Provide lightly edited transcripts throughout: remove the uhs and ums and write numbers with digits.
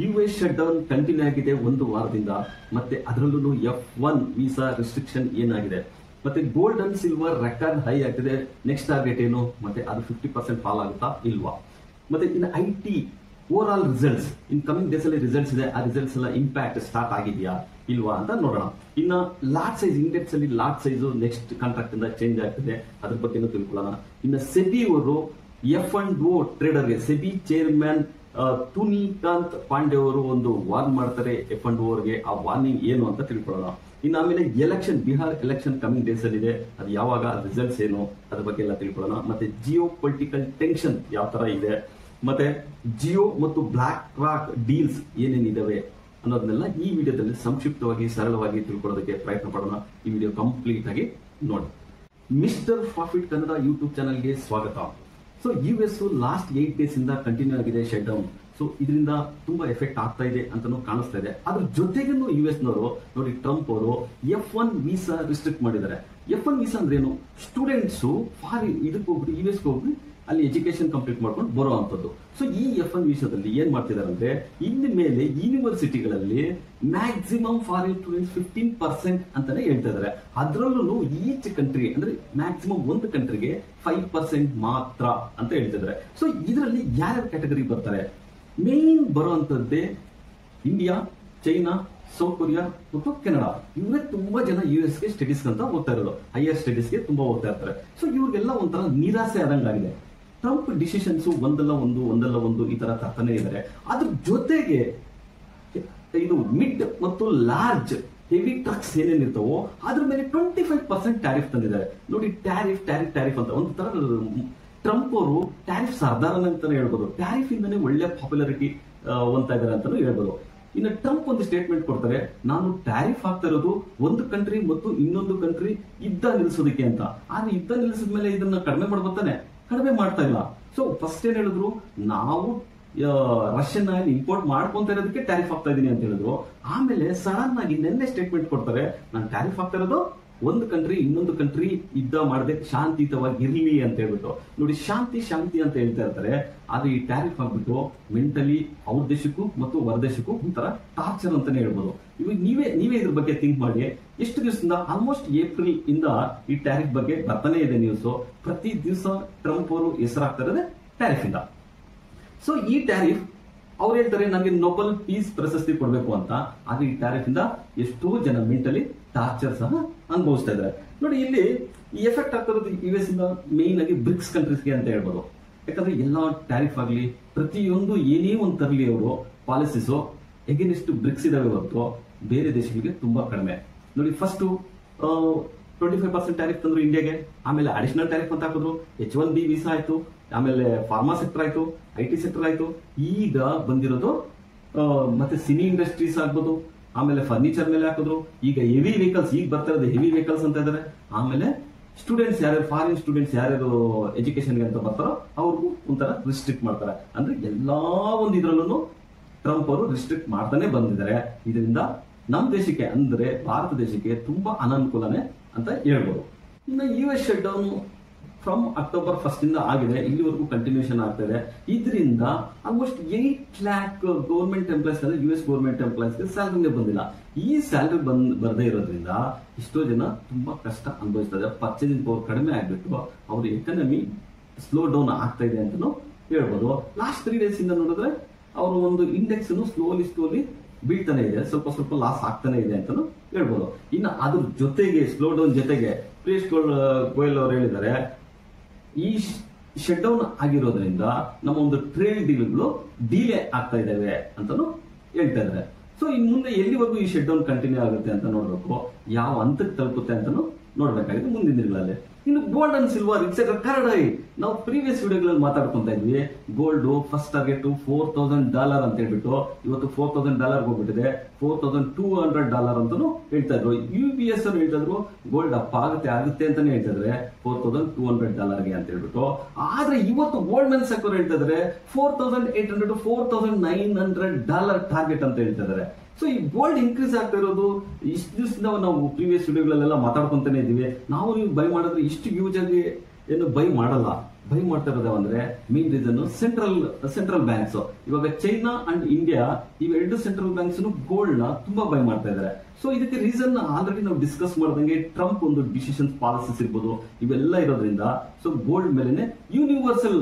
US shut down continue ಆಗಿದೆ ಒಂದು ವಾರದಿಂದ. ಮತ್ತೆ ಅದರಲ್ಲೂ F1 ವೀಸಾ ರಿಸ್ಟ್ರಿಕ್ಷನ್ ಏನಾಗಿದೆ, ಮತ್ತೆ gold and silver record high ಆಗ್ತಿದೆ. ನೆಕ್ಸ್ಟ್ ಟಾರ್ಗೆಟ್ ಏನು, ಮತ್ತೆ ಅದು 50% ಫಾಲ್ ಆಗುತ್ತಾ ಇಲ್ವಾ, ಮತ್ತೆ ಇನ್ನು IT over all results in coming days ಅಲ್ಲಿ ರಿಸಲ್ಟ್ಸ್ ಇದೆ, ಆ ರಿಸಲ್ಟ್ಸ್ ಎಲ್ಲ ಇಂಪ್ಯಾಕ್ಟ್ ಸ್ಟಾರ್ಟ್ ಆಗಿದೆಯಾ ಇಲ್ವಾ ಅಂತ ನೋಡೋಣ. ಇನ್ನ ಲಾಟ್ ಸೈಜ್ ಇಂಡೆಕ್ಸ್ ಅಲ್ಲಿ ಲಾಟ್ ಸೈಜ್ ನೆಕ್ಸ್ಟ್ ಕಾಂಟ್ರಾಕ್ಟ್ ಇಂದ ಚೇಂಜ್ ಆಗ್ತಿದೆ, ಅದ್ರ ಬಗ್ಗೆ ತಿಳ್ಕೊಳ್ಳೋಣ. ಇನ್ನು ಸೆಬಿ ಅವರು F&O ಟ್ರೇಡರ್ಗೆ ಸೆಬಿ ಚೇರ್ಮನ್ ತುನಿಕಾಂತ್ ಪಾಂಡೆ ಅವರು ಒಂದು ವಾರ್ನ್ ಮಾಡ್ತಾರೆ F&O ಅವರಿಗೆ. ಆ ವಾರ್ನಿಂಗ್ ಏನು ಅಂತ ತಿಳ್ಕೊಳ್ಳೋಣ. ಇನ್ನು ಆಮೇಲೆ election, Bihar election coming days ಅಲ್ಲಿ ಇದೆ, ಅದು ಯಾವಾಗ, ರಿಸಲ್ಟ್ಸ್ ಏನು, ಅದ್ರ ಬಗ್ಗೆ ಎಲ್ಲ ತಿಳ್ಕೊಳ್ಳೋಣ. ಮತ್ತೆ ಜಿಯೋ ಪೊಲಿಟಿಕಲ್ ಟೆನ್ಷನ್ ಯಾವ ತರ ಇದೆ, ಮತ್ತೆ ಜಿಯೋ ಮತ್ತು ಬ್ಲಾಕ್ ರಾಕ್ ಡೀಲ್ಸ್ ಏನೇನಿದಾವೆ ಅನ್ನೋದನ್ನೆಲ್ಲ ಈ ವಿಡಿಯೋದಲ್ಲಿ ಸಂಕ್ಷಿಪ್ತವಾಗಿ ಸರಳವಾಗಿ ತಿಳ್ಕೊಳ್ಳೋದಕ್ಕೆ ಪ್ರಯತ್ನ ಪಡೋಣ. ಈ ವಿಡಿಯೋ ಕಂಪ್ಲೀಟ್ ಆಗಿ ನೋಡಿ. ಮಿಸ್ಟರ್ ಪ್ರಾಫಿಟ್ ಕನ್ನಡ ಯೂಟ್ಯೂಬ್ ಚಾನಲ್ಗೆ ಸ್ವಾಗತ. ಸೊ US ಲಾಸ್ಟ್ 8 ಡೇಸ್ ಇಂದ ಕಂಟಿನ್ಯೂ ಆಗಿದೆ ಶಟ್ ಡೌನ್. ಸೊ ಇದರಿಂದ ತುಂಬಾ ಎಫೆಕ್ಟ್ ಆಗ್ತಾ ಇದೆ ಅಂತಾನು ಕಾಣಿಸ್ತಾ ಇದೆ. ಅದ್ರ ಜೊತೆಗೂ US ನವರು ನೋಡಿ, ಟ್ರಂಪ್ ಅವರು F1 ವೀಸಾ ರಿಸ್ಟ್ರಿಕ್ಟ್ ಮಾಡಿದ್ದಾರೆ. F1 ವೀಸಾ ಅಂದ್ರೆ ಏನು, ಸ್ಟೂಡೆಂಟ್ಸ್ ಫಾರಿನ್ ಇದಕ್ಕೆ ಹೋಗ್ಬಿಟ್ಟು US ಹೋಗಿ ಅಲ್ಲಿ ಎಜುಕೇಶನ್ ಕಂಪ್ಲೀಟ್ ಮಾಡ್ಕೊಂಡು ಬರುವಂತದ್ದು. ಸೊ ಈ F1 ವಿಷಯದಲ್ಲಿ ಏನ್ ಮಾಡ್ತಿದ್ದಾರೆ ಅಂದ್ರೆ, ಇನ್ನು ಮೇಲೆ ಯೂನಿವರ್ಸಿಟಿಗಳಲ್ಲಿ ಮ್ಯಾಕ್ಸಿಮಮ್ ಫಾರಿನ್ ಸ್ಟೂಡೆಂಟ್ಸ್ 15% ಅಂತಾನೆ ಹೇಳ್ತಾ ಇದಾರೆ. ಅದರಲ್ಲೂ ಈಚ್ ಕಂಟ್ರಿ ಅಂದ್ರೆ ಮ್ಯಾಕ್ಸಿಮಮ್ ಒಂದು ಕಂಟ್ರಿಗೆ 5% ಮಾತ್ರ ಅಂತ ಹೇಳ್ತಿದ್ದಾರೆ. ಸೊ ಇದರಲ್ಲಿ ಯಾರ್ಯಾವ ಕ್ಯಾಟಗರಿ ಬರ್ತಾರೆ, ಮೇನ್ ಬರುವಂತದ್ದೇ ಇಂಡಿಯಾ, ಚೈನಾ, ಸೌತ್ ಕೊರಿಯಾ ಮತ್ತು ಕೆನಡಾ. ಇವರೇ ತುಂಬಾ ಜನ US ಗೆ ಸ್ಟಡೀಸ್ ಅಂತ ಹೋಗ್ತಾ ಇರೋದು, ಹೈಯರ್ ಸ್ಟಡೀಸ್ ಗೆ ತುಂಬಾ ಹೋಗ್ತಾ ಇರ್ತಾರೆ. ಸೊ ಇವ್ರಿಗೆಲ್ಲ ಒಂಥರ ನಿರಾಸೆ ಆದಂಗಾಗಿದೆ. ಟ್ರಂಪ್ ಡಿಸಿಷನ್ಸ್ ಒಂದಲ್ಲ ಒಂದು ಈ ತರ ತರ್ತಾನೆ ಇದ್ದಾರೆ. ಅದ್ರ ಜೊತೆಗೆ ಇದು ಮಿಡ್ ಮತ್ತು ಲಾರ್ಜ್ ಹೆವಿ ಟ್ರಕ್ಸ್ ಏನೇನಿರ್ತಾವೋ ಅದ್ರ ಮೇಲೆ 25% ಟ್ಯಾರಿಫ್ ತಂದಿದ್ದಾರೆ. ನೋಡಿ, ಟ್ಯಾರಿಫ್ ಅಂತ ಒಂದು ತರ ಟ್ರಂಪ್ ಅವರು ಟ್ಯಾರಿಫ್ ಸರ್ದಾರನ ಅಂತಾನೆ ಹೇಳ್ಬೋದು. ಟ್ಯಾರಿಫ್ ಇಂದಾನೆ ಒಳ್ಳೆ ಪಾಪ್ಯುಲಾರಿಟಿ ಹೊಂದ್ತಾ ಇದ್ದಾರೆ ಅಂತಾನು ಹೇಳ್ಬೋದು. ಇನ್ನು ಟ್ರಂಪ್ ಒಂದು ಸ್ಟೇಟ್ಮೆಂಟ್ ಕೊಡ್ತಾರೆ, ನಾನು ಟ್ಯಾರಿಫ್ ಹಾಕ್ತಾ ಇರೋದು ಒಂದು ಕಂಟ್ರಿ ಮತ್ತು ಇನ್ನೊಂದು ಕಂಟ್ರಿ ಯುದ್ಧ ನಿಲ್ಲಿಸೋದಕ್ಕೆ ಅಂತ. ಆದ್ರೆ ಯುದ್ಧ ನಿಲ್ಲಿಸಿದ ಮೇಲೆ ಇದನ್ನ ಕಡಿಮೆ ಮಾಡ್ಬೋತಾನೆ, ಕಡಿಮೆ ಮಾಡ್ತಾ ಇಲ್ಲ. ಸೊ ಫಸ್ಟ್ ಏನ್ ಹೇಳಿದ್ರು, ನಾವು ರಷ್ಯನ್ ಆಯಿಲ್ ಇಂಪೋರ್ಟ್ ಮಾಡ್ಕೊಂತ ಇರೋದಕ್ಕೆ ಟ್ಯಾರಿಫ್ ಆಗ್ತಾ ಇದೀನಿ ಅಂತ ಹೇಳಿದ್ರು. ಆಮೇಲೆ ಸಡನ್ ಆಗಿ ನಿನ್ನೆ ಸ್ಟೇಟ್ಮೆಂಟ್ ಕೊಡ್ತಾರೆ, ನಾನು ಟ್ಯಾರಿಫ್ ಆಗ್ತಾ ಇರೋದು ಒಂದು ಕಂಟ್ರಿ ಇನ್ನೊಂದು ಕಂಟ್ರಿ ಯುದ್ಧ ಮಾಡದೆ ಶಾಂತಿಯುತವಾಗಿ ಇರ್ಲಿ ಅಂತ ಹೇಳ್ಬಿಟ್ಟು. ನೋಡಿ, ಶಾಂತಿ ಅಂತ ಹೇಳ್ತಾ ಇರ್ತಾರೆ. ಆದ್ರೆ ಈ ಟ್ಯಾರಿಫ್ ಆಗ್ಬಿಟ್ಟು ಮೆಂಟಲಿ ಅವ್ರ ದೇಶಕ್ಕೂ ಮತ್ತು ಹೊರ ದೇಶಕ್ಕೂ ಒಂಥರ ಟಾರ್ಚರ್ ಅಂತಾನೆ ಹೇಳ್ಬೋದು. ಇವಾಗ ನೀವೇ ಇದ್ರ ಬಗ್ಗೆ ಥಿಂಕ್ ಮಾಡಿ. ಎಷ್ಟು ದಿವಸದಿಂದ, ಆಲ್ಮೋಸ್ಟ್ ಏಪ್ರಿಲ್ ಇಂದ ಈ ಟ್ಯಾರಿಫ್ ಬಗ್ಗೆ ಬರ್ತಾನೆ ಇದೆ ನ್ಯೂಸ್. ಪ್ರತಿ ದಿವಸ ಟ್ರಂಪ್ ಅವರು ಹೆಸರಾಗ್ತಾ ಇರೋದೇ ಟ್ಯಾರಿಫ್ ಇಂದ. ಸೊ ಈ ಟ್ಯಾರಿಫ್ ಅವ್ರು ಹೇಳ್ತಾರೆ ನನಗೆ ನೊಬೆಲ್ ಪೀಸ್ ಪ್ರಶಸ್ತಿ ಕೊಡಬೇಕು ಅಂತ. ಆದ್ರೆ ಈ ಟ್ಯಾರಿಫ್ ಇಂದ ಎಷ್ಟೋ ಜನ ಮೆಂಟಲಿ ಟಾರ್ಚರ್ ಸಹ ಅನುಭವಿಸ್ತಾ ಇದ್ದಾರೆ. ನೋಡಿ, ಇಲ್ಲಿ ಈ ಎಫೆಕ್ಟ್ ಆಗ್ತಾ ಇರೋದು US ಇಂದ ಮೇನ್ ಆಗಿ ಬ್ರಿಕ್ಸ್ ಕಂಟ್ರೀಸ್ಗೆ ಅಂತ ಹೇಳ್ಬೋದು. ಯಾಕಂದ್ರೆ ಎಲ್ಲಾ ಟ್ಯಾರಿಫ್ ಆಗಲಿ ಪ್ರತಿಯೊಂದು ಏನೇ ಒಂದು ತರಲಿ ಅವರು ಪಾಲಿಸೀಸ್ ಎಗೇನೆಸ್ಟ್ ಬ್ರಿಕ್ಸ್ ಇದಾವೆ ಹೊರತು ಬೇರೆ ದೇಶಗಳಿಗೆ ತುಂಬಾ ಕಡಿಮೆ. ನೋಡಿ, ಫಸ್ಟ್ 25% ಟ್ಯಾರಿಫ್ ತಂದ್ರು ಇಂಡಿಯಾಗೆ, ಆಮೇಲೆ ಅಡಿಷನಲ್ ಟ್ಯಾರಿಫ್ ಅಂತ ಹಾಕಿದ್ರು. H1B ವೀಸಾ ಆಯ್ತು, ಆಮೇಲೆ ಫಾರ್ಮಾ ಸೆಕ್ಟರ್ ಆಯ್ತು, IT ಸೆಕ್ಟರ್ ಆಯ್ತು. ಈಗ ಬಂದಿರೋದು ಮತ್ತೆ ಸಿನಿ ಇಂಡಸ್ಟ್ರೀಸ್ ಆಗ್ಬೋದು, ಆಮೇಲೆ ಫರ್ನಿಚರ್ ಮೇಲೆ ಹಾಕಿದ್ರು. ಈಗ ಹೆವಿ ವೆಹಿಕಲ್ಸ್, ಈಗ ಬರ್ತಾ ಇರೋದು ಹೆವಿ ವೆಹಿಕಲ್ಸ್ ಅಂತ ಇದಾರೆ. ಆಮೇಲೆ ಸ್ಟೂಡೆಂಟ್ಸ್ ಯಾರ್ಯಾರು ಫಾರಿನ್ ಸ್ಟೂಡೆಂಟ್ಸ್ ಯಾರ್ಯಾರು ಎಜುಕೇಶನ್ಗೆ ಅಂತ ಬರ್ತಾರೋ ಅವ್ರಿಗೂ ಒಂಥರ ರಿಸ್ಟ್ರಿಕ್ಟ್ ಮಾಡ್ತಾರೆ. ಅಂದ್ರೆ ಎಲ್ಲಾ ಒಂದು ಇದ್ರಲ್ಲೂ ಟ್ರಂಪ್ ಅವರು ರಿಸ್ಟ್ರಿಕ್ಟ್ ಮಾಡ್ತಾನೆ ಬಂದಿದ್ದಾರೆ. ಇದರಿಂದ ನಮ್ಮ ದೇಶಕ್ಕೆ ಅಂದ್ರೆ ಭಾರತ ದೇಶಕ್ಕೆ ತುಂಬಾ ಅನಾನುಕೂಲನೇ ಅಂತ ಹೇಳ್ಬೋದು. ಇನ್ನು US shut down from October 1 ಇಂದ ಆಗಿದೆ, ಇಲ್ಲಿವರೆಗೂ ಕಂಟಿನ್ಯೂಷನ್ ಆಗ್ತಾ ಇದೆ. ಇದರಿಂದ ಆಲ್ಮೋಸ್ಟ್ 8 lakh ಗೌರ್ಮೆಂಟ್ ಎಂಪ್ಲಾಯ್ಸ್ ಅಂದ್ರೆ US ಗೌರ್ಮೆಂಟ್ ಎಂಪ್ಲಾಯ್ಸ್ಗೆ ಸ್ಯಾಲರಿನೇ ಬಂದಿಲ್ಲ. ಈ ಸ್ಯಾಲರಿ ಬರದೇ ಇರೋದ್ರಿಂದ ಎಷ್ಟೋ ಜನ ತುಂಬಾ ಕಷ್ಟ ಅನುಭವಿಸ್ತಾರೆ. ಪರ್ಚೇಸಿಂಗ್ ಪವರ್ ಕಡಿಮೆ ಆಗ್ಬಿಟ್ಟು ಅವ್ರ ಎಕಾನಮಿ ಸ್ಲೋ ಡೌನ್ ಆಗ್ತಾ ಇದೆ ಅಂತಾನು ಹೇಳ್ಬೋದು. ಲಾಸ್ಟ್ 3 days ಇಂದ ನೋಡಿದ್ರೆ ಅವ್ರ ಒಂದು ಇಂಡೆಕ್ಸ್ ಸ್ಲೋಲಿ ಬೀಳ್ತಾನೆ ಇದೆ, ಸ್ವಲ್ಪ ಲಾಸ್ ಆಗ್ತಾನೆ ಇದೆ ಅಂತಾನು ಹೇಳ್ಬೋದು. ಇನ್ನು ಅದ್ರ ಜೊತೆಗೆ ಸ್ಲೋ ಡೌನ್ ಜೊತೆಗೆ ಪಿಯೂಷ್ ಗೋಯಲ್ ಅವರು ಹೇಳಿದ್ದಾರೆ, ಈ ಶಟ್ ಡೌನ್ ಆಗಿರೋದ್ರಿಂದ ನಮ್ಮ ಒಂದು ಟ್ರೇಡ್ ಡೀಲ್ಗಳು ಡಿಲೇ ಆಗ್ತಾ ಇದಾವೆ ಅಂತಾನು ಹೇಳ್ತಾ ಇದ್ದಾರೆ. ಸೊ ಇನ್ ಮುಂದೆ ಎಲ್ಲಿವರೆಗೂ ಈ ಶಟ್ ಡೌನ್ ಕಂಟಿನ್ಯೂ ಆಗುತ್ತೆ ಅಂತ ನೋಡ್ಬೇಕು, ಯಾವ ಹಂತಕ್ಕೆ ತಲುಪುತ್ತೆ ಅಂತಾನು ನೋಡ್ಬೇಕಾಗಿದೆ ಮುಂದಿನ ದಿನಗಳಲ್ಲಿ. ಇನ್ನು gold and silver it's A record high. ನಾವು ಪ್ರೀವಿಯಸ್ ವಿಡಿಯೋಗಳಲ್ಲಿ ಮಾತಾಡ್ಕೊಂತ ಇದ್ವಿ, ಗೋಲ್ಡ್ ಫಸ್ಟ್ ಟಾರ್ಗೆಟ್ $4,000 ಅಂತ ಹೇಳ್ಬಿಟ್ಟು ಇವತ್ತು $4,000 ಹೋಗ್ಬಿಟ್ಟಿದೆ. $4,200 ಅಂತಾನು ಹೇಳ್ತಾ ಇದ್ರು. UBS ಅವರು ಹೇಳ್ತಾ ಇದ್ರು ಗೋಲ್ಡ್ ಅಪ್ ಆಗುತ್ತೆ ಅಂತಾನೆ ಹೇಳ್ತಾ ಇದ್ರೆ $4,200 ಅಂತ ಹೇಳ್ಬಿಟ್ಟು. ಆದ್ರೆ ಇವತ್ತು ಗೋಲ್ಡ್ ಮೆನ್ ಸೆಕ್ಟರ್ ಹೇಳ್ತಾ ಇದ್ರೆ $4,800 to $4,900 ಟಾರ್ಗೆಟ್ ಅಂತ ಹೇಳ್ತಾ ಇದ್ದಾರೆ. ಸೊ ಈ ಗೋಲ್ಡ್ ಇನ್ಕ್ರೀಸ್ ಆಗ್ತಾ ಇರೋದು ಇಷ್ಟು ದಿವಸದಿಂದ ನಾವು ಪ್ರೀವಿಯಸ್ ವಿಡಿಯೋಗಳೆಲ್ಲ ಮಾತಾಡ್ಕೊಂತಾನೆ ಇದೀವಿ. ನಾವು ನೀವು ಬೈ ಮಾಡಿದ್ರೆ ಇಷ್ಟು ಯೂಸ್ ಆಗಿ ಏನು ಬೈ ಮಾಡಲ್ಲ. ಬೈ ಮಾಡ್ತಾ ಇರೋದು ಅಂದ್ರೆ ಮೇನ್ ರೀಸನ್ ಸೆಂಟ್ರಲ್ ಬ್ಯಾಂಕ್ಸ್. ಇವಾಗ ಚೈನಾ ಅಂಡ್ ಇಂಡಿಯಾ ಇವೆರಡು ಸೆಂಟ್ರಲ್ ಬ್ಯಾಂಕ್ಸ್ ಗೋಲ್ಡ್ ನ ತುಂಬಾ ಬೈ ಮಾಡ್ತಾ ಇದ್ದಾರೆ. ಸೊ ಇದಕ್ಕೆ ರೀಸನ್ ಆಲ್ರೆಡಿ ನಾವು ಡಿಸ್ಕಸ್ ಮಾಡ್ದಂಗೆ ಟ್ರಂಪ್ ಒಂದು ಡಿಸಿಷನ್ ಪಾಲಿಸೀಸ್ ಇರ್ಬೋದು, ಇವೆಲ್ಲ ಇರೋದ್ರಿಂದ ಸೊ ಗೋಲ್ಡ್ ಮೇಲೆನೆ ಯೂನಿವರ್ಸಲ್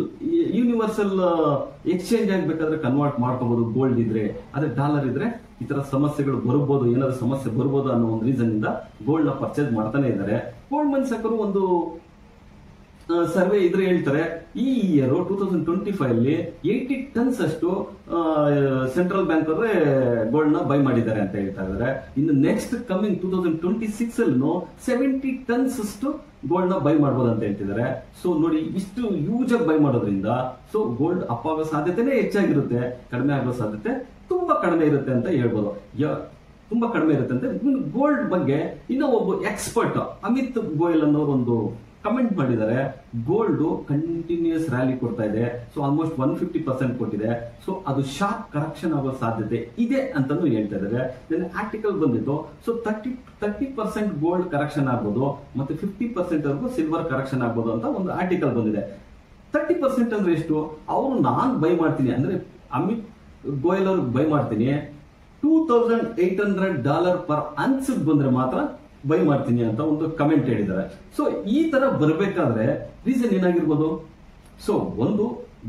ಎಕ್ಸ್ಚೇಂಜ್ ಆಗ್ಬೇಕಾದ್ರೆ ಕನ್ವರ್ಟ್ ಮಾಡ್ಕೋಬಹುದು ಗೋಲ್ಡ್ ಇದ್ರೆ. ಅದೇ ಡಾಲರ್ ಇದ್ರೆ ಈ ತರ ಸಮಸ್ಯೆಗಳು ಬರ್ಬೋದು, ಏನಾದ್ರು ಸಮಸ್ಯೆ ಬರ್ಬೋದು ಅನ್ನೋ ಒಂದು ರೀಸನ್ ಇಂದ ಗೋಲ್ಡ್ ನ ಪರ್ಚೇಸ್ ಮಾಡ್ತಾನೆ ಇದ್ದಾರೆ. ಗೋಲ್ಡ್ಮನ್ ಸಾಕರು ಒಂದು ಸರ್ವೆ ಇದ್ರೆ ಹೇಳ್ತಾರೆ ಈ ಇಯರ್ 2025 ಅಲ್ಲಿ 80 ಟನ್ಸ್ ಅಷ್ಟು ಸೆಂಟ್ರಲ್ ಬ್ಯಾಂಕ್ ಅವರೇ ಗೋಲ್ಡ್ ನ ಬೈ ಮಾಡಿದ್ದಾರೆ ಅಂತ ಹೇಳ್ತಾ ಇದ್ದಾರೆ. ಇನ್ನು ನೆಕ್ಸ್ಟ್ ಕಮಿಂಗ್ 2026 ಅಲ್ಲೂ 70 ಟನ್ಸ್ ಅಷ್ಟು ಗೋಲ್ಡ್ ನ ಬೈ ಮಾಡಬಹುದು ಅಂತ ಹೇಳ್ತಿದ್ದಾರೆ. ಸೊ ನೋಡಿ, ಇಷ್ಟು ಯೂಸ್ ಆಗಿ ಬೈ ಮಾಡೋದ್ರಿಂದ ಸೊ ಗೋಲ್ಡ್ ಅಪ್ ಆಗೋ ಸಾಧ್ಯತೆನೇ ಹೆಚ್ಚಾಗಿರುತ್ತೆ, ಕಡಿಮೆ ಆಗೋ ಸಾಧ್ಯತೆ ತುಂಬಾ ಕಡಿಮೆ ಇರುತ್ತೆ ಅಂತ ಹೇಳ್ಬೋದು. ತುಂಬಾ ಕಡಿಮೆ ಇರುತ್ತೆ ಅಂತ. ಗೋಲ್ಡ್ ಬಗ್ಗೆ ಇನ್ನೂ ಒಬ್ಬ ಎಕ್ಸ್ಪರ್ಟ್ ಅಮಿತ್ ಗೋಯಲ್ ಅನ್ನೋರು ಒಂದು ಕಮೆಂಟ್ ಮಾಡಿದ್ದಾರೆ. ಗೋಲ್ಡ್ ಕಂಟಿನ್ಯೂಸ್ ರ್ಯಾಲಿ ಕೊಡ್ತಾ ಇದೆ, ಸೊ ಆಲ್ಮೋಸ್ಟ್ 150% ಕೊಟ್ಟಿದೆ. ಸೊ ಅದು ಶಾರ್ಪ್ ಕರೆಕ್ಷನ್ ಆಗೋ ಸಾಧ್ಯತೆ ಇದೆ ಅಂತಾನು ಹೇಳ್ತಾ ಇದ್ದಾರೆ. ಆರ್ಟಿಕಲ್ ಬಂದಿತ್ತು, ಸೊ 30% ಗೋಲ್ಡ್ ಕರೆಕ್ಷನ್ ಆಗ್ಬೋದು, ಮತ್ತೆ 50% ವರೆಗೂ ಸಿಲ್ವರ್ ಕರೆಕ್ಷನ್ ಆಗ್ಬೋದು ಅಂತ ಒಂದು ಆರ್ಟಿಕಲ್ ಬಂದಿದೆ. 30% ಅಂದ್ರೆ ಎಷ್ಟು? ಅವರು ನಾನ್ ಬೈ ಮಾಡ್ತೀನಿ ಅಂದ್ರೆ ಅಮಿತ್ ಗೋಯಲ್ ಅವ್ರಿಗೆ ಬೈ ಮಾಡ್ತೀನಿ $2,800 ಪರ್ ಅನ್ಸ್ ಬಂದ್ರೆ ಮಾತ್ರ ಬೈ ಮಾಡ್ತೀನಿ ಅಂತ ಒಂದು ಕಮೆಂಟ್ ಹೇಳಿದ್ದಾರೆ. ಸೊ ಈ ತರ ಬರಬೇಕಾದ್ರೆ ರೀಸನ್ ಏನಾಗಿರ್ಬೋದು? ಸೊ ಒಂದು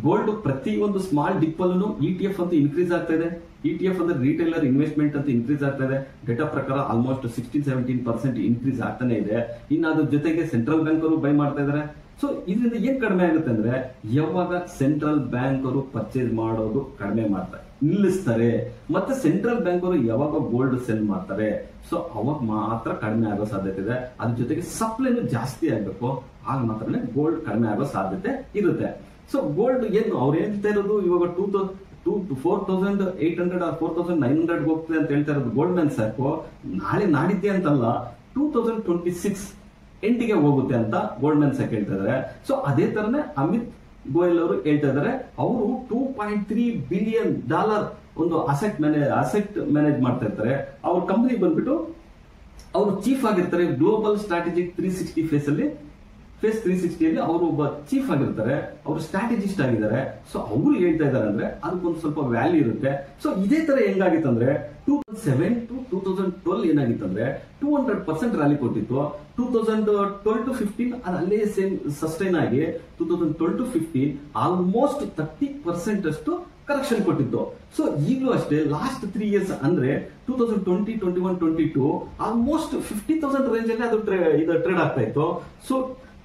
ಗೋಲ್ಡ್ ಪ್ರತಿ ಒಂದು ಸ್ಮಾಲ್ ಡಿಪ್ ಅಲ್ಲೂ ETF ಅಂತ ಇನ್ಕ್ರೀಸ್ ಆಗ್ತಾ ಇದೆ. ETF ಅಂದ್ರೆ ರಿಟೈಲರ್ ಇನ್ವೆಸ್ಟ್ಮೆಂಟ್ ಅಂತ ಇನ್ಕ್ರೀಸ್ ಆಗ್ತಾ ಇದೆ. ಡೇಟಾ ಪ್ರಕಾರ ಆಲ್ಮೋಸ್ಟ್ 16-17% ಇನ್ಕ್ರೀಸ್ ಆಗ್ತಾನೆ ಇದೆ. ಇನ್ನು ಅದ್ರ ಜೊತೆಗೆ ಸೆಂಟ್ರಲ್ ಬ್ಯಾಂಕ್ ಅವರು ಬೈ ಮಾಡ್ತಾ ಇದ್ದಾರೆ. ಸೊ ಇದರಿಂದ ಏನ್ ಕಡಿಮೆ ಆಗುತ್ತೆ ಅಂದ್ರೆ, ಯಾವಾಗ ಸೆಂಟ್ರಲ್ ಬ್ಯಾಂಕ್ ಅವರು ಪರ್ಚೇಸ್ ಮಾಡೋದು ಕಡಿಮೆ ಮಾಡ್ತಾರೆ, ನಿಲ್ಲಿಸ್ತಾರೆ, ಮತ್ತೆ ಸೆಂಟ್ರಲ್ ಬ್ಯಾಂಕ್ ಅವರು ಯಾವಾಗ ಗೋಲ್ಡ್ ಸೆಲ್ ಮಾಡ್ತಾರೆ, ಸೊ ಅವಾಗ ಮಾತ್ರ ಕಡಿಮೆ ಆಗೋ ಸಾಧ್ಯತೆ ಇದೆ. ಅದ್ರ ಜೊತೆಗೆ ಸಪ್ಲೈನು ಜಾಸ್ತಿ ಆಗ್ಬೇಕು, ಆಗ ಮಾತ್ರನೇ ಗೋಲ್ಡ್ ಕಡಿಮೆ ಆಗೋ ಸಾಧ್ಯತೆ ಇರುತ್ತೆ. ಸೊ ಗೋಲ್ಡ್ ಏನು ಅವ್ರು ಹೇಳ್ತಾ ಇರೋದು ಇವಾಗ 4,800 or 4,900 ಹೋಗ್ತದೆ ಅಂತ ಹೇಳ್ತಾ ಇರೋದು ಗೋಲ್ಡ್ ಮ್ಯಾನ್ ಸಾಕು ನಾಳೆ ನಾಡಿದ್ದೆ ಅಂತಲ್ಲ, 2026 ಎಂಟಿಗೆ ಹೋಗುತ್ತೆ ಅಂತ ಗೋಲ್ಡ್ ಮ್ಯಾನ್ ಸಾಕ್ ಹೇಳ್ತಾ ಇದಾರೆ. ಸೊ ಅದೇ ತರನೇ ಅಮಿತ್ ಗೋಯಲ್ ಅವರು ಹೇಳ್ತಾ ಇದ್ದಾರೆ. ಅವರು $2.3 ಬಿಲಿಯನ್ ಒಂದು ಅಸೆಟ್ ಮ್ಯಾನೇಜ್ ಮಾಡ್ತಾ ಇರ್ತಾರೆ. ಅವ್ರ ಕಂಪನಿ ಬಂದ್ಬಿಟ್ಟು ಅವರು ಚೀಫ್ ಆಗಿರ್ತಾರೆ. ಗ್ಲೋಬಲ್ ಸ್ಟ್ರಾಟಜಿಕ್ 360 ಫೇಸ್ 360 ಅವರು ಒಬ್ಬ ಚೀಫ್ ಆಗಿರ್ತಾರೆ. ಅವರು ಸ್ಟ್ರಾಟಜಿಸ್ಟ್ ಆಗಿದ್ದಾರೆ. ಸೊ ಅವರು ಹೇಳ್ತಾ ಇದಾರೆ ಅಂದ್ರೆ ಅದಕ್ಕೊಂದು ಸ್ವಲ್ಪ ವ್ಯಾಲ್ಯೂ ಇರುತ್ತೆ. ಸೊ ಇದೇ ತರ ಹೆಂಗಾಗಿತ್ತಂದ್ರೆ 2007 to 2012 ಏನಾಗಿತ್ತಂದ್ರೆ 200% ರ್ಯಾಲಿ ಕೊಟ್ಟಿತ್ತು. 2012 to 15 ಅದು ಅಲ್ಲೇ ಸೇಮ್ ಸಸ್ಟೈನ್ ಆಗಿ 2012 to 15 ಆಲ್ಮೋಸ್ಟ್ 30% ಅಷ್ಟು ಕರೆಕ್ಷನ್ ಕೊಟ್ಟಿತ್ತು. ಸೊ ಈಗಲೂ ಅಷ್ಟೇ ಲಾಸ್ಟ್ 3 ಇಯರ್ಸ್ ಅಂದ್ರೆ 2020, 21, 22 ಆಲ್ಮೋಸ್ಟ್ 50,000 ರೇಂಜ್ ಅಲ್ಲಿ ಅದು ಟ್ರೇಡ್ ಆಗ್ತಾ ಇತ್ತು. ಸೊ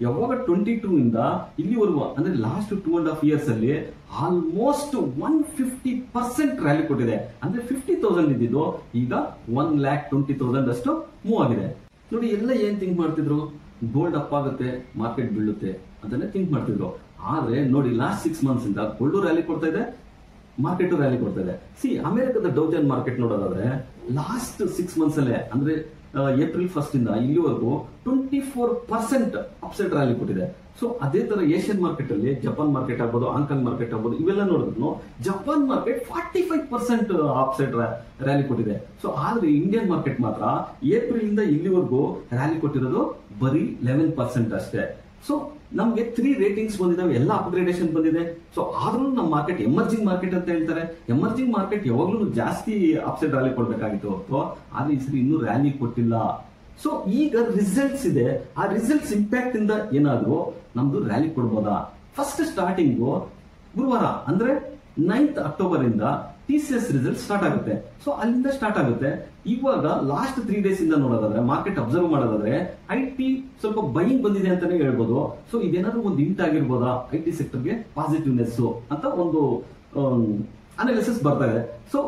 ಯಾವಾಗ 22 ಇಂದ ಇಲ್ಲಿವರೆಗೂ ಅಂದ್ರೆ ಲಾಸ್ಟ್ 2.5 ಇಯರ್ಸ್ ಅಲ್ಲಿ ಆಲ್ಮೋಸ್ಟ್ 150% ರ್ಯಾಲಿ ಕೊಟ್ಟಿದೆ. ಅಂದ್ರೆ 50,000 ಇದ್ದಿದ್ದು ಈಗ 1,20,000 ಅಷ್ಟು ಮೂವ್ ಆಗಿದೆ. ನೋಡಿ, ಎಲ್ಲ ಏನ್ ಥಿಂಕ್ ಮಾಡ್ತಿದ್ರು, ಗೋಲ್ಡ್ ಅಪ್ ಆಗುತ್ತೆ, ಮಾರ್ಕೆಟ್ ಬೀಳುತ್ತೆ ಅಂತಾನೆ ಥಿಂಕ್ ಮಾಡ್ತಿದ್ರು. ಆದ್ರೆ ನೋಡಿ, ಲಾಸ್ಟ್ 6 ಮಂತ್ಸ್ ಇಂದ ಗೋಲ್ಡ್ ರ್ಯಾಲಿ ಕೊಡ್ತಾ ಇದೆ, ಮಾರ್ಕೆಟ್ ರ್ಯಾಲಿ ಕೊಡ್ತಾ ಇದೆ. ಅಮೆರಿಕದ ಡೌ ಜೋನ್ಸ್ ಮಾರ್ಕೆಟ್ ನೋಡೋದಾದ್ರೆ ಲಾಸ್ಟ್ 6 ಮಂತ್ಸ್ ಅಲ್ಲೇ ಅಂದ್ರೆ ಏಪ್ರಿಲ್ 1 ಇಂದ ಇಲ್ಲಿವರೆಗೂ 24% ಅಪ್ಸೈಡ್ ರ್ಯಾಲಿ ಕೊಟ್ಟಿದೆ. ಸೊ ಅದೇ ತರ ಏಷ್ಯನ್ ಮಾರ್ಕೆಟ್ ಅಲ್ಲಿ ಜಪಾನ್ ಮಾರ್ಕೆಟ್ ಆಗ್ಬೋದು, ಹಾಂಗ್ಕಾಂಗ್ ಮಾರ್ಕೆಟ್ ಆಗ್ಬೋದು, ಇವೆಲ್ಲ ನೋಡಿದ್ರು ಜಪಾನ್ ಮಾರ್ಕೆಟ್ 45% ಅಪ್ಸೈಡ್ ರ್ಯಾಲಿ ಕೊಟ್ಟಿದೆ. ಸೊ ಆದ್ರೆ ಇಂಡಿಯನ್ ಮಾರ್ಕೆಟ್ ಮಾತ್ರ ಏಪ್ರಿಲ್ ಇಂದ ಇಲ್ಲಿವರೆಗೂ ರ್ಯಾಲಿ ಕೊಟ್ಟಿರೋದು ಬರೀ 11% ಅಷ್ಟೇ. ಸೊ ನಮ್ಗೆ 3 ರೇಟಿಂಗ್ಸ್ ಬಂದಿದ್ದಾವೆ, ಎಲ್ಲ ಅಪ್ಗ್ರೇಡೇಷನ್ ಬಂದಿದೆ. ಸೊ ಆದ್ರೂ ನಮ್ಮ ಮಾರ್ಕೆಟ್ ಎಮರ್ಜಿಂಗ್ ಮಾರ್ಕೆಟ್ ಅಂತ ಹೇಳ್ತಾರೆ. ಎಮರ್ಜಿಂಗ್ ಮಾರ್ಕೆಟ್ ಯಾವಾಗ್ಲೂ ಜಾಸ್ತಿ ಅಪ್ಸೈಡ್ ರ್ಯಾಲಿ ಕೊಡ್ಬೇಕಾಗಿತ್ತು ಹೊರತು, ಆದ್ರೆ ಈ ಸರಿ ಇನ್ನೂ ರ್ಯಾಲಿ ಕೊಟ್ಟಿಲ್ಲ. ಸೊ ಈಗ ರಿಸಲ್ಟ್ಸ್ ಇದೆ, ಆ ರಿಸಲ್ಟ್ಸ್ ಇಂಪ್ಯಾಕ್ಟ್ ಇಂದ ಏನಾದ್ರು ನಮ್ದು ರ್ಯಾಲಿ ಕೊಡ್ಬೋದಾ? ಫಸ್ಟ್ ಸ್ಟಾರ್ಟಿಂಗು ಗುರುವಾರ ಅಂದ್ರೆ 9th ಅಕ್ಟೋಬರ್ ಇಂದ TCS ರಿಸಲ್ಟ್ ಸ್ಟಾರ್ಟ್ ಆಗುತ್ತೆ. ಸೊ ಅಲ್ಲಿಂದ ಸ್ಟಾರ್ಟ್ ಆಗುತ್ತೆ. ಇವಾಗ ಲಾಸ್ಟ್ 3 ಡೇಸ್ ಇಂದ ನೋಡೋದಾದ್ರೆ, ಮಾರ್ಕೆಟ್ ಅಬ್ಸರ್ವ್ ಮಾಡೋದಾದ್ರೆ IT ಸ್ವಲ್ಪ ಬೈಯಿಂಗ್ ಬಂದಿದೆ ಅಂತಾನೆ ಹೇಳ್ಬೋದು. ಸೊ ಇದೇನಾದ್ರೂ ಒಂದು ಇಂಟ್ ಆಗಿರ್ಬೋದಾ IT ಸೆಕ್ಟರ್ಗೆ ಪಾಸಿಟಿವ್ನೆಸ್ ಅಂತ ಒಂದು ಅನಾಲಿಸಿಸ್ ಬರ್ತಾ ಇದೆ. ಸೊ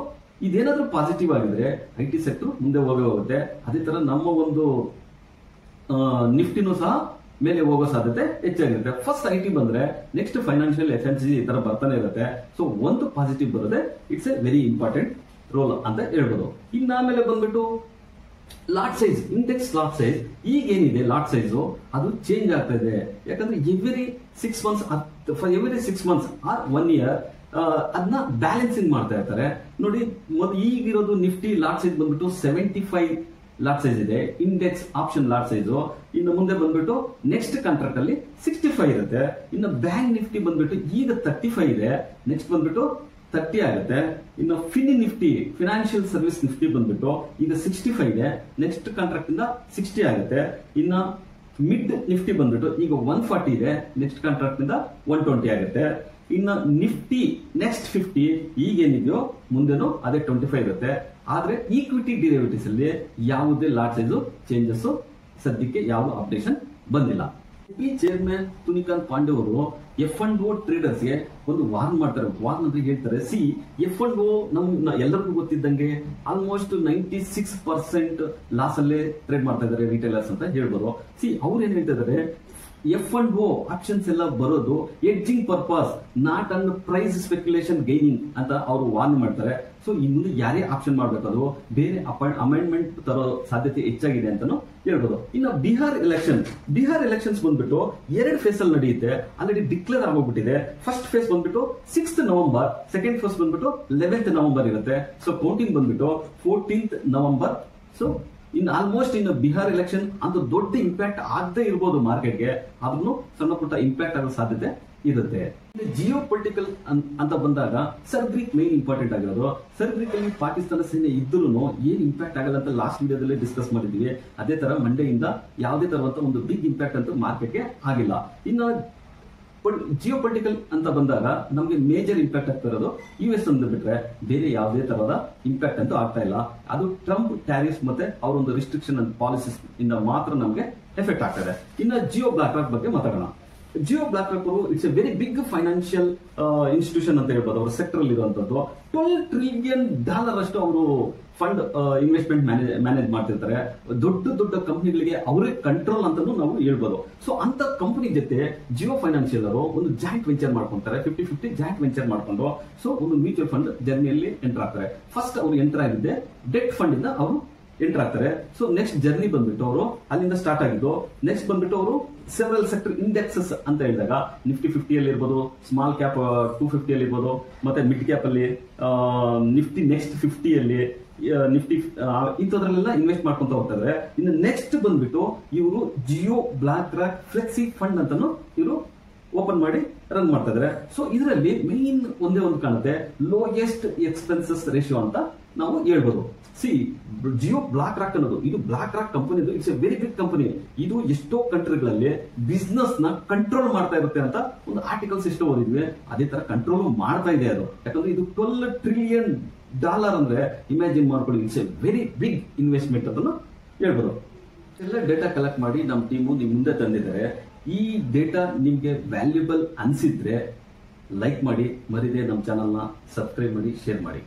ಇದೇನಾದ್ರೂ ಪಾಸಿಟಿವ್ ಆಗಿದ್ರೆ IT ಸೆಕ್ಟರ್ ಮುಂದೆ ಹೋಗುತ್ತೆ. ಅದೇ ತರ ನಮ್ಮ ಒಂದು ನಿಫ್ಟಿನೂ ಸಹ ಮೇಲೆ ಹೋಗೋ ಸಾಧ್ಯತೆ ಹೆಚ್ಚಾಗಿರುತ್ತೆ. ಫಸ್ಟ್ IT ಬಂದ್ರೆ ನೆಕ್ಸ್ಟ್ ಫೈನಾನ್ಷಿಯಲ್, FMCG ಈ ತರ ಬರ್ತಾನೆ ಇರುತ್ತೆ. ಸೊ ಒಂದು ಪಾಸಿಟಿವ್ ಬರುತ್ತೆ, it's a very important role ಅಂತ ಹೇಳ್ಬೋದು. ಇನ್ನಾಮೇಲೆ ಬಂದ್ಬಿಟ್ಟು lot size, index lot size ಈಗ ಏನಿದೆ ಲಾಟ್ ಸೈಜ್ ಅದು ಚೇಂಜ್ ಆಗ್ತಾ ಇದೆ. ಯಾಕಂದ್ರೆ ಎವ್ರಿ 6 ಮಂತ್ಸ್ ಆರ್ 1 ಇಯರ್ ಅದನ್ನ ಬ್ಯಾಲೆನ್ಸಿಂಗ್ ಮಾಡ್ತಾ ಇರ್ತಾರೆ. ನೋಡಿ, ಈಗಿರೋದು ನಿಫ್ಟಿ ಲಾಟ್ ಸೈಜ್ ಬಂದ್ಬಿಟ್ಟು 75 ಲಾಟ್ ಸೈಜ್ ಇದೆ, ಇಂಡೆಕ್ಸ್ ಆಪ್ಷನ್ ಲಾಟ್ ಸೈಜ್. ಇನ್ನು ಮುಂದೆ ಬಂದ್ಬಿಟ್ಟು ನೆಕ್ಸ್ಟ್ ಕಾಂಟ್ರಾಕ್ಟ್ ಅಲ್ಲಿ 65 ಇರುತ್ತೆ. ಇನ್ನು ಬ್ಯಾಂಕ್ ನಿಫ್ಟಿ ಬಂದ್ಬಿಟ್ಟು ಈಗ 35 ಇದೆ, ನೆಕ್ಸ್ಟ್ ಬಂದ್ಬಿಟ್ಟು 30 ಆಗುತ್ತೆ. ಇನ್ನು ನಿಫ್ಟಿ ಫಿನಾನ್ಷಿಯಲ್ ಸರ್ವಿಸ್ ನಿಫ್ಟಿ ಬಂದ್ಬಿಟ್ಟು ಈಗ 65 ಇದೆ, ನೆಕ್ಸ್ಟ್ ಕಾಂಟ್ರಾಕ್ಟ್ ಇಂದ 60 ಆಗುತ್ತೆ. ಇನ್ನ ಮಿಡ್ ನಿಫ್ಟಿ ಬಂದ್ಬಿಟ್ಟು ಈಗ 140 ಇದೆ, ನೆಕ್ಸ್ಟ್ ಕಾಂಟ್ರಾಕ್ಟ್ ಇಂದ 120 ಆಗುತ್ತೆ. ಇನ್ನ ನಿಫ್ಟಿ ನೆಕ್ಸ್ಟ್ 50 ಈಗೇನಿದೆಯೋ ಮುಂದೆನೂ ಅದೇ 25 ಇರುತ್ತೆ. ಆದ್ರೆ ಈಕ್ವಿಟಿ ಡಿರೈವೇಟಿವ್ಸ್ ಅಲ್ಲಿ ಯಾವುದೇ ಲಾಟ್ ಸೈಜ್ ಚೇಂಜಸ್ ಸದ್ಯಕ್ಕೆ ಯಾವ ಅಪ್ಡೇಷನ್ ಬಂದಿಲ್ಲ. ಚೇರ್ಮನ್ ತುನಿಕಾಂತ್ ಪಾಂಡೆ ಅವರು F&O ಟ್ರೇಡರ್ಸ್ ಗೆ ಒಂದು ವಾರ್ನ್ ಮಾಡ್ತಾರೆ. ವಾರ್ನ್ ಅಂದ್ರೆ ಹೇಳ್ತಾರೆ, F&O ಎಲ್ಲರಿಗೂ ಗೊತ್ತಿದ್ದಂಗೆ ಆಲ್ಮೋಸ್ಟ್ 96% ಲಾಸ್ ಅಲ್ಲೇ ಟ್ರೇಡ್ ಮಾಡ್ತಾ ಇದ್ದಾರೆ ರಿಟೇಲರ್ಸ್ ಅಂತ ಹೇಳ್ಬೋದು. ಅವ್ರು ಏನ್ ಹೇಳ್ತಾ ಇದ್ದಾರೆ, F&O ಆಪ್ಷನ್ಸ್ ಎಲ್ಲ ಬರೋದು hedging purpose, not on price speculation gaining ಅಂತ ಅವರು ವಾರ್ನ್ ಮಾಡ್ತಾರೆ. ಸೊ ಇನ್ನು ಯಾರೇ ಆಪ್ಷನ್ ಮಾಡಬೇಕಾದ್ರು ಬೇರೆ ಅಮೆಂಡ್ಮೆಂಟ್ ತರೋ ಸಾಧ್ಯತೆ ಹೆಚ್ಚಾಗಿದೆ ಅಂತಾನು ಹೇಳ್ಬೋದು. ಇನ್ನು ಬಿಹಾರ್ ಎಲೆಕ್ಷನ್ಸ್ ಬಂದ್ಬಿಟ್ಟು 2 ಫೇಸ್ ಅಲ್ಲಿ ನಡೆಯುತ್ತೆ. ಆಲ್ರೆಡಿ ಡಿಕ್ಲೇರ್ ಆಗೋಗ್ಬಿಟ್ಟಿದೆ. ಫಸ್ಟ್ ಫೇಸ್ ಬಂದ್ಬಿಟ್ಟು 6th ನವೆಂಬರ್, ಸೆಕೆಂಡ್ ಫೇಸ್ ಬಂದ್ಬಿಟ್ಟು 11th ನವೆಂಬರ್ ಇರುತ್ತೆ. ಸೊ ಕೌಂಟಿಂಗ್ ಬಂದ್ಬಿಟ್ಟು 14th ನವೆಂಬರ್. ಸೊ ಇನ್ನು ಆಲ್ಮೋಸ್ಟ್ ಇನ್ನು ಬಿಹಾರ್ ಎಲೆಕ್ಷನ್ ಅಂತ ದೊಡ್ಡ ಇಂಪ್ಯಾಕ್ಟ್ ಆಗದೆ ಇರಬಹುದು ಮಾರ್ಕೆಟ್ಗೆ, ಅದನ್ನು ಸಣ್ಣ ಪುಟ್ಟ ಇಂಪ್ಯಾಕ್ಟ್ ಆಗೋ ಸಾಧ್ಯತೆ ಇರುತ್ತೆ. ಜಿಯೋ ಪೊಲಿಟಿಕಲ್ ಅಂತ ಬಂದಾಗ ಸರ್ಗ್ರಿಕ್ ಮೇನ್ ಇಂಪಾರ್ಟೆಂಟ್ ಆಗಿರೋದು. ಸರ್ಗ್ರಿಕ್ ಅಲ್ಲಿ ಪಾಕಿಸ್ತಾನ ಸೇನೆ ಇದ್ರೂ ಏನ್ ಇಂಪ್ಯಾಕ್ಟ್ ಆಗಲ್ಲ ಅಂತ ಲಾಸ್ಟ್ ವಿಡಿಯೋದಲ್ಲಿ ಡಿಸ್ಕಸ್ ಮಾಡಿದ್ವಿ. ಅದೇ ತರ ಮಂಡೆಯಿಂದ ಯಾವುದೇ ತರವಂತ ಒಂದು ಬಿಗ್ ಇಂಪ್ಯಾಕ್ಟ್ ಅಂತೂ ಮಾರ್ಕೆಟ್ಗೆ ಆಗಿಲ್ಲ. ಇನ್ನು ಜಿಯೋ ಪೊಲಿಟಿಕಲ್ ಅಂತ ಬಂದಾಗ ನಮಗೆ ಮೇಜರ್ ಇಂಪ್ಯಾಕ್ಟ್ ಆಗ್ತಾ ಇರೋದು US ಅಂತ ಬಿಟ್ರೆ ಬೇರೆ ಯಾವುದೇ ತರಹದ ಇಂಪ್ಯಾಕ್ಟ್ ಅಂತೂ ಆಗ್ತಾ ಇಲ್ಲ. ಅದು ಟ್ರಂಪ್ ಟ್ಯಾರಿಫ್ಸ್ ಮತ್ತೆ ಅವರೊಂದು ರಿಸ್ಟ್ರಿಕ್ಷನ್ ಅಂಡ್ ಪಾಲಿಸೀಸ್ ಇಂದ ಮಾತ್ರ ನಮಗೆ ಎಫೆಕ್ಟ್ ಆಗ್ತದೆ. ಇನ್ನು ಜಿಯೋ ಬ್ಲಾಕ್ ರಾಕ್ ಬಗ್ಗೆ ಮಾತಾಡೋಣ. ಜಿಯೋ ಬ್ಲಾಕ್ ರಾಕ್ ಅವರು it's a very big financial institution ಅಂತ ಹೇಳ್ಬೋದು. ಅವರ ಸೆಕ್ಟರ್ ಅಲ್ಲಿ ಇರುವಂತದ್ದು $12 ಟ್ರಿಲಿಯನ್ ಅಷ್ಟು ಅವರು ಫಂಡ್ ಇನ್ವೆಸ್ಟ್ಮೆಂಟ್ ಮ್ಯಾನೇಜ್ ಮಾಡ್ತಿರ್ತಾರೆ. ದೊಡ್ಡ ಕಂಪನಿಗಳಿಗೆ ಅವರೇ ಕಂಟ್ರೋಲ್ ಅಂತಾನು ನಾವು ಹೇಳ್ಬೋದು. ಸೊ ಅಂತ ಕಂಪನಿ ಜೊತೆ ಜಿಯೋ ಫೈನಾನ್ಷಿಯಲ್ ಅವರು ಒಂದು ಜಾಯಿಂಟ್ ವೆಂಚರ್ ಮಾಡ್ಕೊಂತಾರೆ, 50-50 ಜಾಯಿಂಟ್ ವೆಂಚರ್ ಮಾಡ್ಕೊಂಡು ಸೊ ಒಂದು ಮ್ಯೂಚುವಲ್ ಫಂಡ್ ಜರ್ನಿಯಲ್ಲಿ ಎಂಟರ್ ಆಗ್ತಾರೆ. ಫಸ್ಟ್ ಅವರು ಎಂಟರ್ ಆಗಿದ್ದೆ ಡೆಟ್ ಫಂಡ್ ಇಂದ ಅವರು ಎಂಟರ್ ಆಗ್ತಾರೆ. ಸೊ ನೆಕ್ಸ್ಟ್ ಜರ್ನಿ ಬಂದ್ಬಿಟ್ಟು ಅವರು ಅಲ್ಲಿಂದ ಸ್ಟಾರ್ಟ್ ಆಗಿದ್ದು. ನೆಕ್ಸ್ಟ್ ಬಂದ್ಬಿಟ್ಟು ಅವರು ಸೆವೆರಲ್ ಸೆಕ್ಟರ್ ಇಂಡೆಕ್ಸಸ್ ಅಂತ ಹೇಳಿದಾಗ ನಿಫ್ಟಿ 50 ಅಲ್ಲಿ ಇರ್ಬೋದು, ಸ್ಮಾಲ್ ಕ್ಯಾಪ್ 250 ಅಲ್ಲಿ ಇರ್ಬೋದು, ಮತ್ತೆ ಮಿಡ್ ಕ್ಯಾಪ್ ಅಲ್ಲಿ ನಿಫ್ಟಿ ನೆಕ್ಸ್ಟ್ 50 ಅಲ್ಲಿ ನಿಫ್ಟಿ ಇಂಥದ್ರಲ್ಲೆಲ್ಲ ಇನ್ವೆಸ್ಟ್ ಮಾಡ್ಕೊಂತ ಹೋಗ್ತಾರೆ. ಇನ್ನು ನೆಕ್ಸ್ಟ್ ಬಂದ್ಬಿಟ್ಟು ಇವರು Jio BlackRock flexi fund ಅಂತಾನು ಇವರು ಓಪನ್ ಮಾಡಿ ರನ್ ಮಾಡ್ತಾ ಇದಾರೆ. ಸೊ ಇದರಲ್ಲಿ ಮೇನ್ ಒಂದೇ ಒಂದು ಕಾಣುತ್ತೆ, ಲೋಯೆಸ್ಟ್ ಎಕ್ಸ್ಪೆನ್ಸಸ್ ರೇಷಿಯೋ ಅಂತ ನಾವು ಹೇಳ್ಬೋದು. ಜಿಯೋ ಬ್ಲಾಕ್ ರಾಕ್ ಅನ್ನೋದು ಇದು BlackRock company, it's a very big company. ಇದು ಎಷ್ಟೋ ಕಂಟ್ರಿಗಳಲ್ಲಿ ಬಿಸ್ನೆಸ್ ನ ಕಂಟ್ರೋಲ್ ಮಾಡ್ತಾ ಇರುತ್ತೆ ಅಂತ ಒಂದು ಆರ್ಟಿಕಲ್ಸ್ ಎಷ್ಟೋ ಓದಿದ್ವಿ. ಅದೇ ತರ ಕಂಟ್ರೋಲ್ ಮಾಡ್ತಾ ಇದೆ ಅದು. ಯಾಕಂದ್ರೆ ಇದು $12 ಟ್ರಿಲಿಯನ್ ಅಂದ್ರೆ ಇಮ್ಯಾಜಿನ್ ಮಾಡ್ಕೊಳ್ಳಿ, it's a very big investment ಅದನ್ನು ಹೇಳ್ಬೋದು. ಎಲ್ಲ ಡೇಟಾ ಕಲೆಕ್ಟ್ ಮಾಡಿ ನಮ್ಮ ಟೀಮು ನಿಮ್ ಮುಂದೆ ತಂದಿದ್ದಾರೆ. ಈ ಡೇಟಾ ನಿಮ್ಗೆ ವ್ಯಾಲ್ಯೂಬಲ್ ಅನ್ಸಿದ್ರೆ ಲೈಕ್ ಮಾಡಿ, ಮರಿದೆ ನಮ್ಮ ಚಾನಲ್ನ ಸಬ್ಸ್ಕ್ರೈಬ್ ಮಾಡಿ, ಶೇರ್ ಮಾಡಿ.